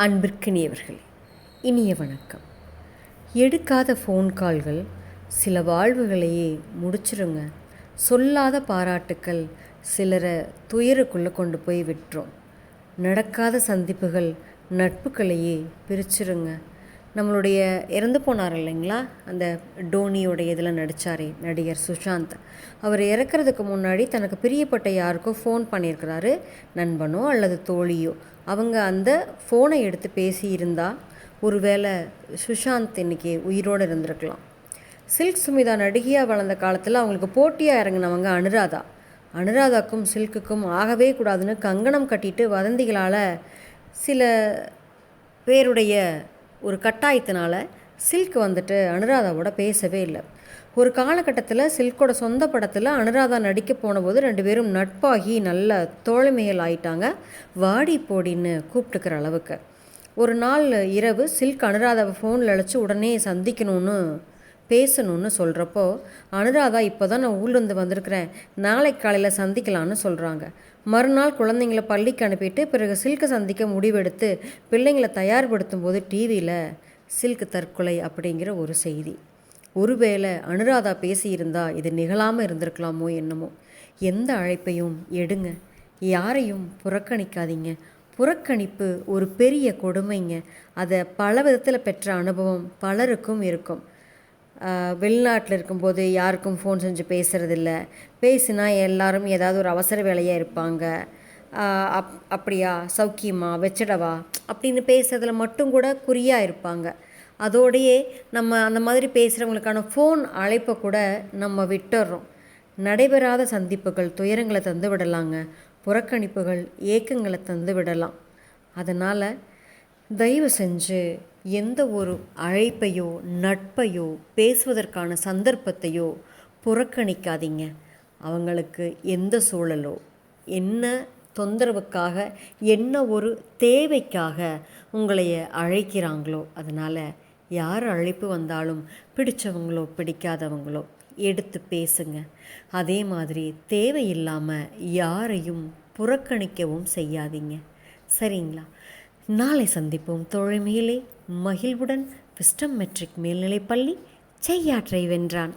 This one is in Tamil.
அன்பிற்கினியவர்களே, இனிய வணக்கம். எடுக்காத ஃபோன் கால்கள் சில வாழ்வுகளையே முடிச்சிருங்க. சொல்லாத பாராட்டுக்கள் சிலரை துயருக்குள்ளே கொண்டு போய் விட்டுரும். நடக்காத சந்திப்புகள் நட்புகளையே பிரிச்சிருங்க. நம்மளுடைய இறந்து போனார் இல்லைங்களா, அந்த டோனியோடைய இதில் நடித்தாரே நடிகர் சுஷாந்த். அவர் இறக்கிறதுக்கு முன்னாடி தனக்கு பிரியப்பட்ட யாருக்கோ ஃபோன் பண்ணியிருக்கிறாரு, நண்பனோ அல்லது தோழியோ. அவங்க அந்த ஃபோனை எடுத்து பேசியிருந்தால் ஒருவேளை சுஷாந்த் இன்றைக்கி உயிரோடு இருந்திருக்கலாம். சில்க் சுமிதா நடிகையாக வளர்ந்த காலத்தில் அவங்களுக்கு போட்டியாக இறங்கினவங்க அனுராதாக்கும் சில்க்குக்கும் ஆகவே கூடாதுன்னு கங்கணம் கட்டிட்டு வதந்திகளால் சில பேருடைய ஒரு கட்டாயத்தினால சில்க் வந்துட்டு அனுராதாவோட பேசவே இல்லை. ஒரு காலகட்டத்தில் சில்கோட சொந்த படத்தில் அனுராதா நடிக்க போனபோது 2 பேரும் நட்பாகி நல்ல தோழமைகள் ஆயிட்டாங்க. வாடி போடின்னு கூப்பிட்டுக்கிற அளவுக்கு. ஒரு நாள் இரவு சில்க் அனுராதாவை ஃபோனில் அழைச்சி உடனே சந்திக்கணும்னு பேசணும்னு சொல்கிறப்போ, அனுராதா இப்போ தான் நான் ஊர்லேருந்து வந்திருக்கிறேன், நாளைக்கு காலையில் சந்திக்கலான்னு சொல்கிறாங்க. மறுநாள் குழந்தைங்கள பள்ளிக்கு அனுப்பிட்டு பிறகு சில்கை சந்திக்க முடிவெடுத்து பிள்ளைங்களை தயார்படுத்தும் போது டிவியில் சில்க் தற்கொலை அப்படிங்கிற ஒரு செய்தி. ஒருவேளை அனுராதா பேசியிருந்தா இது நிகழாமல் இருந்திருக்கலாமோ என்னமோ. எந்த அழைப்பையும் எடுங்க, யாரையும் புறக்கணிக்காதீங்க. புறக்கணிப்பு ஒரு பெரிய கொடுமைங்க. அதை பல விதத்தில் பெற்ற அனுபவம் பலருக்கும் இருக்கும். வெளிநாட்டில் இருக்கும்போது யாருக்கும் ஃபோன் செஞ்சு பேசுகிறதில்ல, பேசினா எல்லாரும் ஏதாவது ஒரு அவசர வேலையாக இருப்பாங்க. அப்படியா, சௌக்கியமா, வச்சிடவா அப்படின்னு பேசுகிறதுல மட்டும் கூட குறியாக இருப்பாங்க. அதோடையே நம்ம அந்த மாதிரி பேசுகிறவங்களுக்கான ஃபோன் அழைப்பை கூட நம்ம விட்டுடுறோம். நடைபெறாத சந்திப்புகள் துயரங்களை தந்து விடலாங்க. புறக்கணிப்புகள் ஏக்கங்களை தந்து விடலாம். அதனால் தயவு செஞ்சு எந்த ஒரு அழைப்பையோ நட்பையோ பேசுவதற்கான சந்தர்ப்பத்தையோ புறக்கணிக்காதீங்க. அவங்களுக்கு எந்த சூழலோ என்ன தொந்தரவுக்காக என்ன ஒரு தேவைக்காக உங்களைய அழைக்கிறாங்களோ, அதனால் யார் அழைப்பு வந்தாலும் பிடிச்சவங்களோ பிடிக்காதவங்களோ எடுத்து பேசுங்க. அதே மாதிரி தேவையில்லாமல் யாரையும் புறக்கணிக்கவும் செய்யாதீங்க. சரிங்களா? நாளை சந்திப்போம் தோழமையிலே. மகிழ்வுடன் விஸ்டம் மெட்ரிக் மேல்நிலைப்பள்ளி, செய்யாற்றை வென்றான்.